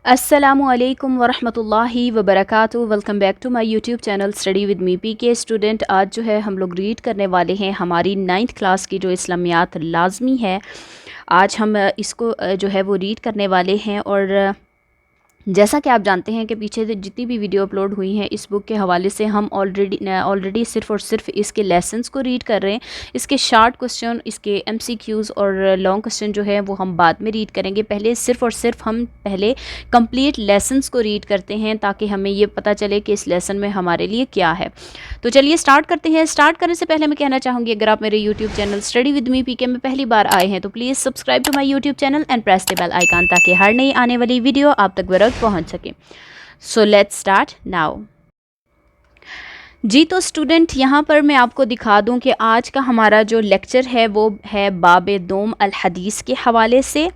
السلام علیکم ورحمۃ اللہ وبرکاتہ۔ Welcome back to my YouTube channel study with me PK کے اسٹوڈنٹ۔ آج جو ہے ہم لوگ ریڈ کرنے والے ہیں ہماری 9th کلاس کی جو اسلامیات لازمی ہے۔ آج ہم اس کو جو ہے وہ ریڈ کرنے والے ہیں، اور جیسا کہ آپ جانتے ہیں کہ پیچھے سے جتنی بھی ویڈیو اپلوڈ ہوئی ہیں اس بک کے حوالے سے ہم آلریڈی صرف اور صرف اس کے لیسنس کو ریڈ کر رہے ہیں۔ اس کے شارٹ کوسچن، اس کے ایم سی کیوز اور لانگ کوسچن جو ہے وہ ہم بعد میں ریڈ کریں گے۔ پہلے صرف اور صرف ہم پہلے کمپلیٹ لیسنس کو ریڈ کرتے ہیں تاکہ ہمیں یہ پتہ چلے کہ اس لیسن میں ہمارے لیے کیا ہے۔ تو چلیے سٹارٹ کرتے ہیں۔ سٹارٹ کرنے سے پہلے میں کہنا چاہوں گی، اگر آپ میرے YouTube channel study with me PK کے میں پہلی بار آئے ہیں تو please subscribe to my YouTube channel and press the bell icon تاکہ ہر نئی آنے والی ویڈیو آپ تک بروقت پہنچ سکے۔ So let's start now. جی تو اسٹوڈنٹ، یہاں پر میں آپ کو دکھا دوں کہ آج کا ہمارا جو لیکچر ہے وہ ہے باب دوم الحدیث کے حوالے سے،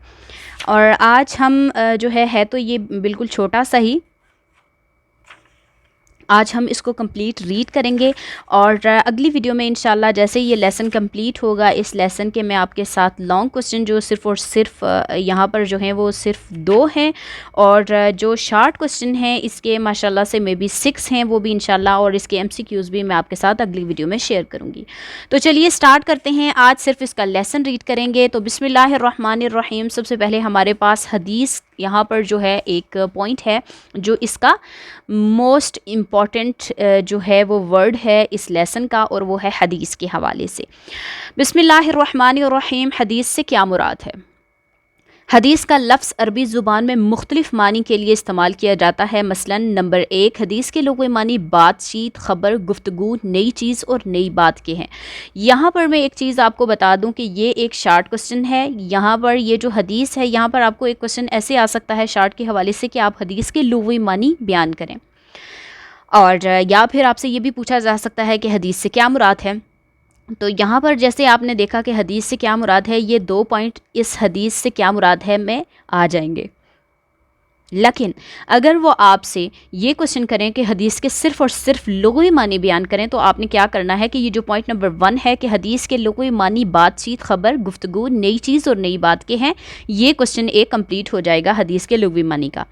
اور آج ہم جو ہے تو یہ بالکل چھوٹا سا ہی، آج ہم اس کو کمپلیٹ ریڈ کریں گے، اور اگلی ویڈیو میں انشاءاللہ جیسے یہ لیسن کمپلیٹ ہوگا، اس لیسن کے میں آپ کے ساتھ لانگ کوسچن جو صرف اور صرف یہاں پر جو ہیں وہ صرف 2 ہیں، اور جو شارٹ کوسچن ہیں اس کے ماشاءاللہ سے مے بی 6 ہیں، وہ بھی انشاءاللہ، اور اس کے ایم سی کیوز بھی میں آپ کے ساتھ اگلی ویڈیو میں شیئر کروں گی۔ تو چلیے سٹارٹ کرتے ہیں۔ آج صرف اس کا لیسن ریڈ کریں گے۔ تو بسم اللہ الرحمن الرحیم۔ سب سے پہلے ہمارے پاس حدیث، یہاں پر جو ہے ایک پوائنٹ ہے جو اس کا موسٹ امپورٹنٹ جو ہے وہ ورڈ ہے اس لیسن کا، اور وہ ہے حدیث کے حوالے سے۔ بسم اللہ الرحمن الرحیم۔ حدیث سے کیا مراد ہے؟ حدیث کا لفظ عربی زبان میں مختلف معنی کے لیے استعمال کیا جاتا ہے۔ مثلا نمبر 1، حدیث کے لغوی معنی بات چیت، خبر، گفتگو، نئی چیز اور نئی بات کے ہیں۔ یہاں پر میں ایک چیز آپ کو بتا دوں کہ یہ ایک شارٹ کوسچن ہے۔ یہاں پر یہ جو حدیث ہے، یہاں پر آپ کو ایک کوسچن ایسے آ سکتا ہے شارٹ کے حوالے سے کہ آپ حدیث کے لغوی معنی بیان کریں، اور یا پھر آپ سے یہ بھی پوچھا جا سکتا ہے کہ حدیث سے کیا مراد ہے۔ تو یہاں پر جیسے آپ نے دیکھا کہ حدیث سے کیا مراد ہے، یہ 2 پوائنٹ اس حدیث سے کیا مراد ہے میں آ جائیں گے۔ لیکن اگر وہ آپ سے یہ کوسچن کریں کہ حدیث کے صرف اور صرف لغوی معنی بیان کریں، تو آپ نے کیا کرنا ہے کہ یہ جو پوائنٹ نمبر 1 ہے کہ حدیث کے لغوی معنی بات چیت، خبر، گفتگو، نئی چیز اور نئی بات کے ہیں، یہ کوسچن ایک کمپلیٹ ہو جائے گا حدیث کے لغوی معنی کا۔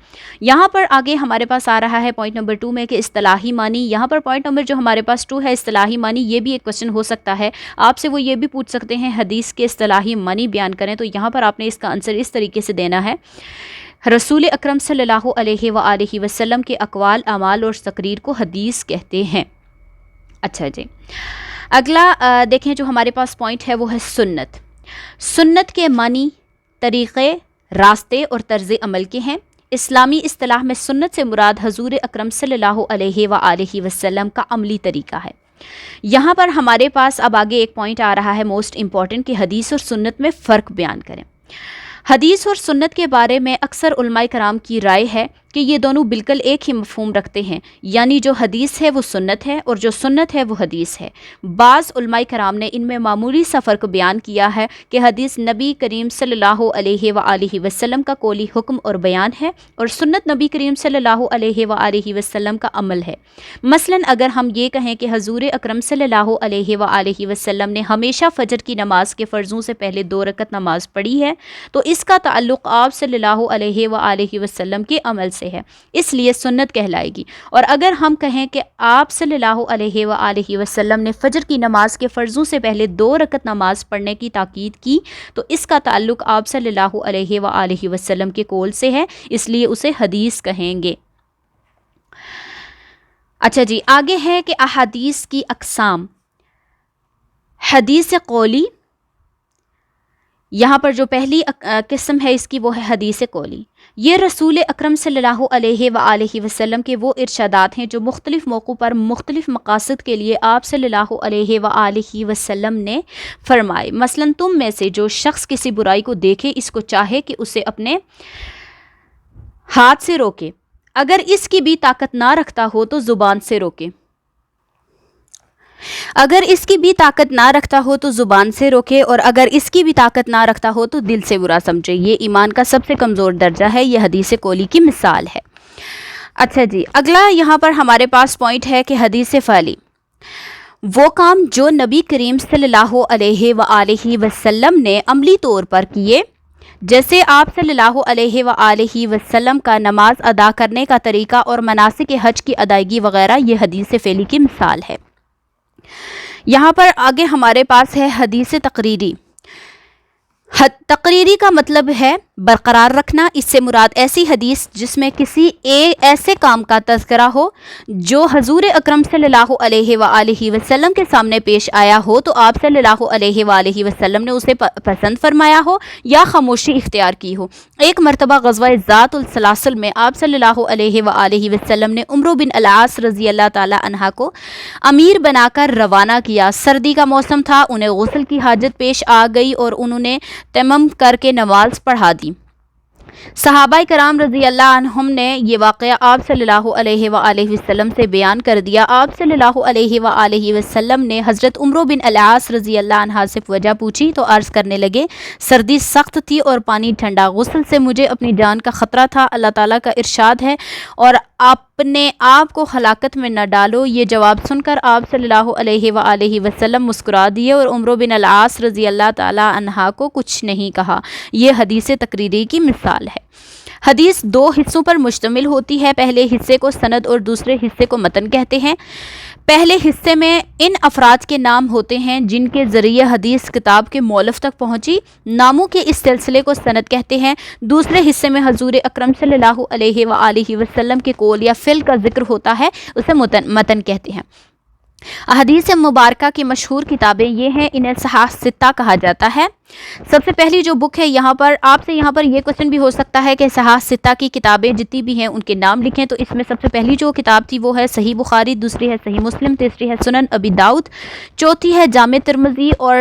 یہاں پر آگے ہمارے پاس آ رہا ہے پوائنٹ نمبر 2 میں کہ اصطلاحی معنی۔ یہاں پر پوائنٹ نمبر جو ہمارے پاس 2 ہے اصطلاحی معنی، یہ بھی ایک کوسچن ہو سکتا ہے آپ سے۔ وہ یہ بھی پوچھ سکتے ہیں حدیث کے اصطلاحی معنی بیان کریں، تو یہاں پر آپ نے اس کا آنسر اس طریقے سے دینا ہے، رسول اکرم صلی اللہ علیہ وآلہ وسلم کے اقوال، اعمال اور تقریر کو حدیث کہتے ہیں۔ اچھا جی، اگلا دیکھیں جو ہمارے پاس پوائنٹ ہے وہ ہے سنت۔ سنت کے معنی طریقے، راستے اور طرز عمل کے ہیں۔ اسلامی اصطلاح میں سنت سے مراد حضور اکرم صلی اللہ علیہ وآلہ وسلم کا عملی طریقہ ہے۔ یہاں پر ہمارے پاس اب آگے ایک پوائنٹ آ رہا ہے موسٹ امپورٹنٹ، کہ حدیث اور سنت میں فرق بیان کریں۔ حدیث اور سنت کے بارے میں اکثر علماء کرام کی رائے ہے کہ یہ دونوں بالکل ایک ہی مفہوم رکھتے ہیں، یعنی جو حدیث ہے وہ سنت ہے اور جو سنت ہے وہ حدیث ہے۔ بعض علماء کرام نے ان میں معمولی سا فرق بیان کیا ہے کہ حدیث نبی کریم صلی اللہ علیہ وآلہ وسلم کا قولی حکم اور بیان ہے، اور سنت نبی کریم صلی اللہ علیہ وآلہ وسلم کا عمل ہے۔ مثلا اگر ہم یہ کہیں کہ حضور اکرم صلی اللہ علیہ وآلہ وسلم نے ہمیشہ فجر کی نماز کے فرضوں سے پہلے 2 رکعت نماز پڑھی ہے، تو اس کا تعلق آپ صلی اللہ علیہ وآلہ وسلم کے عمل سے ہے، اس لیے سنت کہلائے گی۔ اور اگر ہم کہیں کہ آپ صلی اللہ علیہ وآلہ وسلم نے فجر کی نماز کے فرضوں سے پہلے 2 رکعت نماز پڑھنے کی تاکید کی، تو اس کا تعلق آپ صلی اللہ علیہ وآلہ وسلم کے قول سے ہے، اس لیے اسے حدیث کہیں گے۔ اچھا جی، آگے ہے کہ احادیث کی اقسام۔ حدیث قولی، یہاں پر جو پہلی قسم ہے اس کی وہ ہے حدیث قولی۔ یہ رسول اکرم صلی اللہ علیہ وآلہ وسلم کے وہ ارشادات ہیں جو مختلف موقعوں پر مختلف مقاصد کے لیے آپ صلی اللہ علیہ وآلہ وسلم نے فرمائے۔ مثلا تم میں سے جو شخص کسی برائی کو دیکھے، اس کو چاہے کہ اسے اپنے ہاتھ سے روکے، اگر اس کی بھی طاقت نہ رکھتا ہو تو زبان سے روکے۔ اگر اس کی بھی طاقت نہ رکھتا ہو تو زبان سے روکے، اور اگر اس کی بھی طاقت نہ رکھتا ہو تو دل سے برا سمجھے۔ یہ ایمان کا سب سے کمزور درجہ ہے، یہ حدیث قولی کی مثال ہے۔ اچھا جی، اگلا یہاں پر ہمارے پاس پوائنٹ ہے کہ حدیث فعلی، وہ کام جو نبی کریم صلی اللہ علیہ وآلہ وسلم نے عملی طور پر کیے جیسے آپ صلی اللہ علیہ وآلہ وسلم کا نماز ادا کرنے کا طریقہ اور مناسک حج کی ادائیگی وغیرہ، یہ حدیث فعلی کی مثال ہے۔ یہاں پر آگے ہمارے پاس ہے حدیث تقریری۔ تقریری کا مطلب ہے برقرار رکھنا۔ اس سے مراد ایسی حدیث جس میں کسی ایسے کام کا تذکرہ ہو جو حضور اکرم صلی اللہ علیہ وآلہ وسلم کے سامنے پیش آیا ہو تو آپ صلی اللہ علیہ وآلہ وسلم نے اسے پسند فرمایا ہو یا خاموشی اختیار کی ہو۔ ایک مرتبہ غزوہ ذات السلاسل میں آپ صلی اللہ علیہ وآلہ وسلم نے عمرو بن العاص رضی اللہ تعالی عنہ کو امیر بنا کر روانہ کیا۔ سردی کا موسم تھا، انہیں غسل کی حاجت پیش آ گئی اور انہوں نے تیمم کر کے نماز پڑھا دی۔ صحابہ کرام رضی اللہ عنہم نے یہ واقعہ آپ صلی اللہ علیہ وآلہ وسلم سے بیان کر دیا۔ آپ صلی اللہ علیہ وآلہ وسلم نے حضرت عمرو بن العاص رضی اللہ عنہ سے وجہ پوچھی تو عرض کرنے لگے، سردی سخت تھی اور پانی ٹھنڈا، غسل سے مجھے اپنی جان کا خطرہ تھا۔ اللہ تعالیٰ کا ارشاد ہے، اور اپنے آپ کو ہلاکت میں نہ ڈالو۔ یہ جواب سن کر آپ صلی اللہ علیہ وآلہ وسلم مسکرا دیے اور عمرو بن العاص رضی اللہ تعالیٰ عنہ کو کچھ نہیں کہا۔ یہ حدیث تقریری کی مثال ہے۔ حدیث دو حصوں پر مشتمل ہوتی ہے۔ پہلے حصے کو سند اور دوسرے حصے کو متن کہتے ہیں۔ پہلے حصے میں ان افراد کے نام ہوتے ہیں جن کے ذریعے حدیث کتاب کے مؤلف تک پہنچی، ناموں کے اس سلسلے کو سند کہتے ہیں۔ دوسرے حصے میں حضور اکرم صلی اللہ علیہ وآلہ وسلم کے قول یا فعل کا ذکر ہوتا ہے، اسے متن کہتے ہیں۔ احادیث مبارکہ کی مشہور کتابیں یہ ہیں، انہیں صحاح ستہ کہا جاتا ہے۔ سب سے پہلی جو بک ہے، یہاں پر آپ سے یہ کوشچن بھی ہو سکتا ہے کہ صحاح ستہ کی کتابیں جتنی بھی ہیں ان کے نام لکھیں، تو اس میں سب سے پہلی جو کتاب تھی وہ ہے صحیح بخاری، دوسری ہے صحیح مسلم، تیسری ہے سنن ابی داؤد، چوتھی ہے جامع ترمذی، اور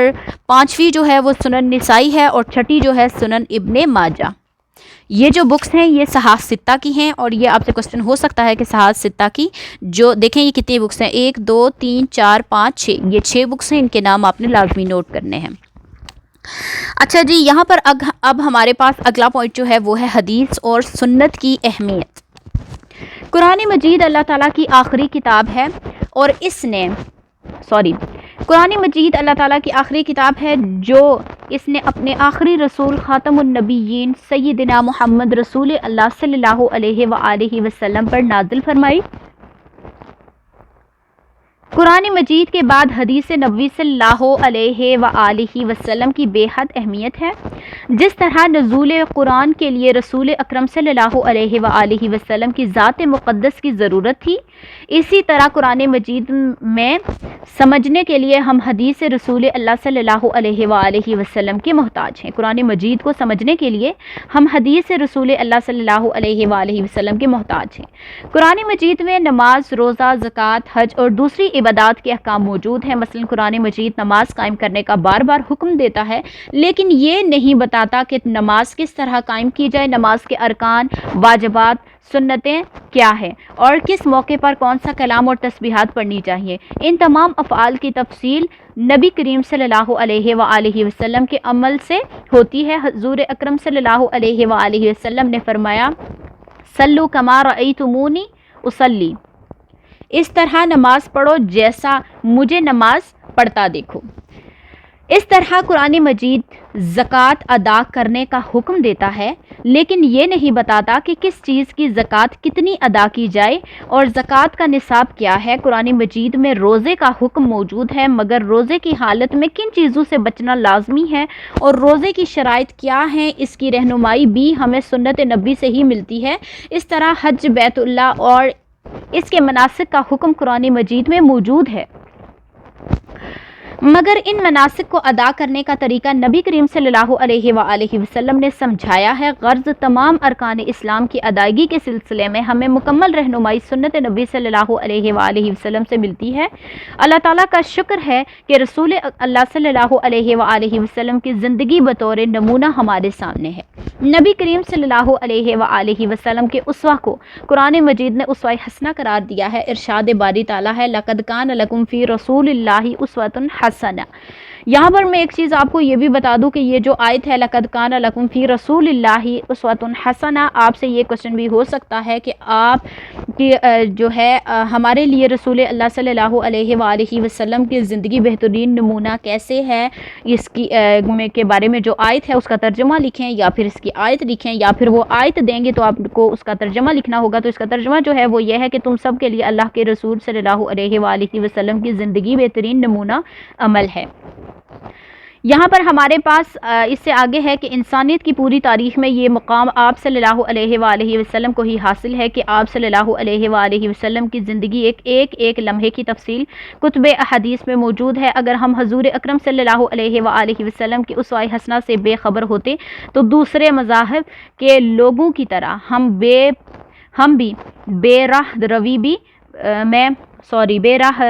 پانچویں جو ہے وہ سنن نسائی ہے، اور چھٹی جو ہے سنن ابن ماجہ۔ یہ جو بکس ہیں یہ صحاح ستہ کی ہیں، اور یہ آپ سے کوشچن ہو سکتا ہے کہ صحاح ستہ کی جو دیکھیں یہ کتنی بکس ہیں، 1 2 3 4 5 6، یہ 6 بکس ہیں، ان کے نام آپ نے لازمی نوٹ کرنے ہیں۔ اچھا جی، یہاں پر اب ہمارے پاس اگلا پوائنٹ جو ہے وہ ہے حدیث اور سنت کی اہمیت۔ قرآن مجید اللہ تعالیٰ کی آخری کتاب ہے، اور قرآن مجید اللہ تعالیٰ کی آخری کتاب ہے جو اس نے اپنے آخری رسول خاتم النبیین سیدنا محمد رسول اللہ صلی اللہ علیہ وآلہ وسلم پر نازل فرمائی۔ قرآن مجید کے بعد حدیث نبوی صلی اللہ علیہ وآلہ وسلم کی بے حد اہمیت ہے۔ جس طرح نزول قرآن کے لیے رسول اکرم صلی اللہ علیہ وآلہ وسلم کی ذات مقدس کی ضرورت تھی، اسی طرح قرآن مجید میں سمجھنے کے لیے ہم حدیث رسول اللہ صلی اللہ علیہ وآلہ وسلم کے محتاج ہیں۔ قرآن مجید کو سمجھنے کے لیے ہم حدیث رسول اللہ صلی اللہ علیہ وآلہ وسلم کے محتاج ہیں۔ قرآن مجید میں نماز، روزہ، زکوٰۃ، حج اور دوسری عبادات کے احکام موجود ہیں۔ مثلا قرآن مجید نماز قائم کرنے کا بار بار حکم دیتا ہے، لیکن یہ نہیں بتاتا کہ نماز کس طرح قائم کی جائے، نماز کے ارکان، واجبات، سنتیں کیا ہے، اور کس موقع پر کون سا کلام اور تسبیحات پڑھنی چاہیے۔ ان تمام افعال کی تفصیل نبی کریم صلی اللہ علیہ وآلہ وسلم کے عمل سے ہوتی ہے۔ حضور اکرم صلی اللہ علیہ وآلہ وسلم نے فرمایا، صلو کما رأیتمونی اصلی، اس طرح نماز پڑھو جیسا مجھے نماز پڑھتا دیکھو۔ اس طرح قرآن مجید زکوٰۃ ادا کرنے کا حکم دیتا ہے، لیکن یہ نہیں بتاتا کہ کس چیز کی زکوٰۃ کتنی ادا کی جائے اور زکوٰۃ کا نصاب کیا ہے۔ قرآن مجید میں روزے کا حکم موجود ہے، مگر روزے کی حالت میں کن چیزوں سے بچنا لازمی ہے اور روزے کی شرائط کیا ہیں، اس کی رہنمائی بھی ہمیں سنت نبی سے ہی ملتی ہے۔ اس طرح حج بیت اللہ اور اس کے مناسک کا حکم قرآن مجید میں موجود ہے، مگر ان مناسک کو ادا کرنے کا طریقہ نبی کریم صلی اللہ علیہ وآلہ وسلم نے سمجھایا ہے۔ غرض تمام ارکان اسلام کی ادائیگی کے سلسلے میں ہمیں مکمل رہنمائی سنت نبی صلی اللہ علیہ وآلہ وسلم سے ملتی ہے۔ اللہ تعالیٰ کا شکر ہے کہ رسول اللہ صلی اللہ علیہ وآلہ وسلم کی زندگی بطور نمونہ ہمارے سامنے ہے۔ نبی کریم صلی اللہ علیہ وآلہ وسلم کے اسوہ کو قرآن مجید نے اسوہ حسنہ قرار دیا ہے۔ ارشاد باری تعالیٰ ہے، لَقَدْ كَانَ لَكُمْ فِي رَسُولِ اللَّهِ أُسْوَةٌ حَسَنَةٌ، یہاں پر میں ایک چیز آپ کو یہ بھی بتا دوں کہ یہ جو آیت ہے لقد کان لکم فی رسول اللہ اسوۃ حسنہ، آپ سے یہ کوشچن بھی ہو سکتا ہے کہ آپ کی جو ہے ہمارے لیے رسول اللہ صلی اللہ علیہ وآلہ وسلم کی زندگی بہترین نمونہ کیسے ہے، اس کی کے بارے میں جو آیت ہے اس کا ترجمہ لکھیں، یا پھر اس کی آیت لکھیں، یا پھر وہ آیت دیں گے تو آپ کو اس کا ترجمہ لکھنا ہوگا۔ تو اس کا ترجمہ جو ہے وہ یہ ہے کہ تم سب کے لیے اللہ کے رسول صلی اللہ علیہ وآلہ وسلم کی زندگی بہترین نمونہ عمل ہے۔ یہاں پر ہمارے پاس اس سے آگے ہے کہ انسانیت کی پوری تاریخ میں یہ مقام آپ صلی اللہ علیہ وآلہ وسلم کو ہی حاصل ہے کہ آپ صلی اللہ علیہ وآلہ وسلم کی زندگی ایک لمحے کی تفصیل کتب احادیث میں موجود ہے۔ اگر ہم حضور اکرم صلی اللہ علیہ وآلہ وسلم کی اسوہ حسنہ سے بے خبر ہوتے تو دوسرے مذاہب کے لوگوں کی طرح ہم بھی بے راہ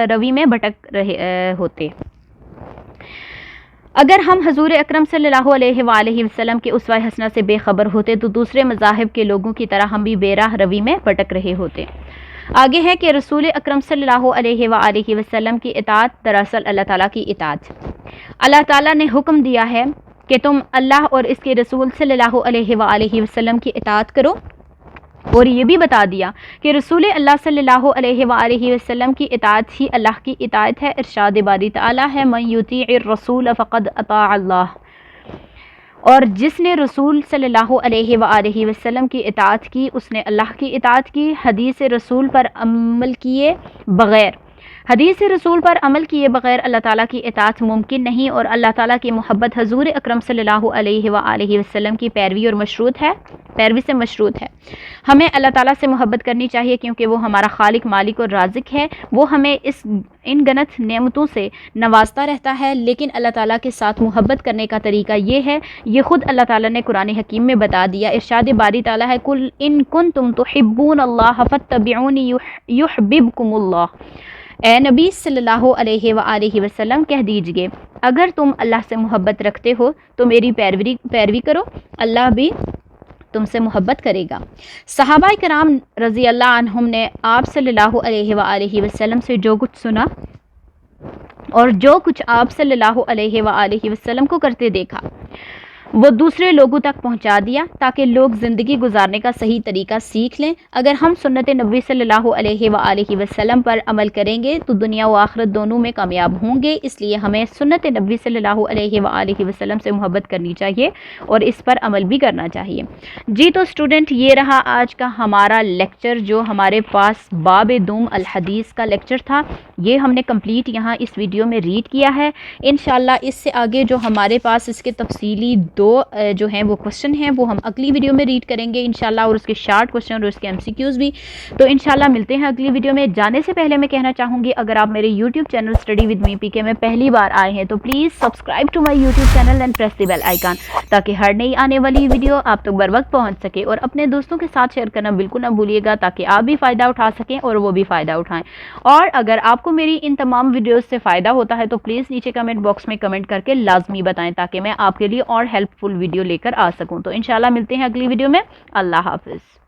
روی میں بھٹک رہے ہوتے۔ اگر ہم حضور اکرم صلی اللہ علیہ وآلہ وسلم کے اسوہ حسنہ سے بے خبر ہوتے تو دوسرے مذاہب کے لوگوں کی طرح ہم بھی بے راہ روی میں بھٹک رہے ہوتے۔ آگے ہے کہ رسول اکرم صلی اللہ علیہ وآلہ وسلم کی اطاعت دراصل اللہ تعالیٰ کی اطاعت۔ اللہ تعالیٰ نے حکم دیا ہے کہ تم اللہ اور اس کے رسول صلی اللہ علیہ وآلہ وسلم کی اطاعت کرو، اور یہ بھی بتا دیا کہ رسول اللہ صلی اللہ علیہ وآلہ وسلم کی اطاعت ہی اللہ کی اطاعت ہے۔ ارشاد باری تعالیٰ ہے من یطیع الرسول فقد اطاع اللہ، اور جس نے رسول صلی اللہ علیہ وآلہ وسلم کی اطاعت کی اس نے اللہ کی اطاعت کی۔ حدیث رسول پر عمل کیے بغیر اللہ تعالیٰ کی اطاعت ممکن نہیں، اور اللہ تعالیٰ کی محبت حضور اکرم صلی اللہ علیہ وآلہ وسلم کی پیروی سے مشروط ہے۔ ہمیں اللہ تعالیٰ سے محبت کرنی چاہیے کیونکہ وہ ہمارا خالق، مالک اور رازق ہے۔ وہ ہمیں ان گنت نعمتوں سے نوازتا رہتا ہے، لیکن اللہ تعالیٰ کے ساتھ محبت کرنے کا طریقہ یہ ہے، یہ خود اللہ تعالیٰ نے قرآن حکیم میں بتا دیا۔ ارشاد باری تعالیٰ ہے قل ان کنتم تحبون اللہ فاتبعونی یحببکم اللہ۔ اے نبی صلی اللہ علیہ وآلہ وسلم کہہ دیجئے اگر تم اللہ سے محبت رکھتے ہو تو میری پیروی کرو، اللہ بھی تم سے محبت کرے گا۔ صحابہ کرام رضی اللہ عنہم نے آپ صلی اللہ علیہ وآلہ وسلم سے جو کچھ سنا اور جو کچھ آپ صلی اللہ علیہ وآلہ وسلم کو کرتے دیکھا وہ دوسرے لوگوں تک پہنچا دیا تاکہ لوگ زندگی گزارنے کا صحیح طریقہ سیکھ لیں۔ اگر ہم سنت نبی صلی اللہ علیہ وآلہ وسلم پر عمل کریں گے تو دنیا و آخرت دونوں میں کامیاب ہوں گے، اس لیے ہمیں سنت نبی صلی اللہ علیہ وآلہ وسلم سے محبت کرنی چاہیے اور اس پر عمل بھی کرنا چاہیے۔ جی تو اسٹوڈنٹ، یہ رہا آج کا ہمارا لیکچر جو ہمارے پاس باب دوم الحدیث کا لیکچر تھا، یہ ہم نے کمپلیٹ یہاں اس ویڈیو میں ریڈ کیا ہے۔ انشاءاللہ اس سے آگے جو ہمارے پاس اس کے تفصیلی جو ہیں وہ کوشچن ہیں وہ ہم اگلی ویڈیو میں ریڈ کریں گے انشاءاللہ، اور اس کے شارٹ کوشچن اور اس کے MCQs بھی۔ تو انشاءاللہ ملتے ہیں اگلی ویڈیو میں۔ جانے سے پہلے میں کہنا چاہوں گی اگر آپ میرے YouTube channel study with me PK میں پہلی بار آئے ہیں تو please subscribe to my YouTube channel and press the bell icon تاکہ ہر نئی آنے والی ویڈیو آپ تک بر وقت پہنچ سکے، اور اپنے دوستوں کے ساتھ شیئر کرنا بالکل نہ بھولیے گا تاکہ آپ بھی فائدہ اٹھا سکیں اور وہ بھی فائدہ اٹھائیں۔ اور اگر آپ کو میری ان تمام ویڈیوز سے فائدہ ہوتا ہے تو پلیز نیچے کمنٹ باکس میں کمنٹ کر کے لازمی بتائیں تاکہ میں آپ کے لیے اور ہیلپ فل ویڈیو لے کر آ سکوں۔ تو انشاءاللہ ملتے ہیں اگلی ویڈیو میں۔ اللہ حافظ۔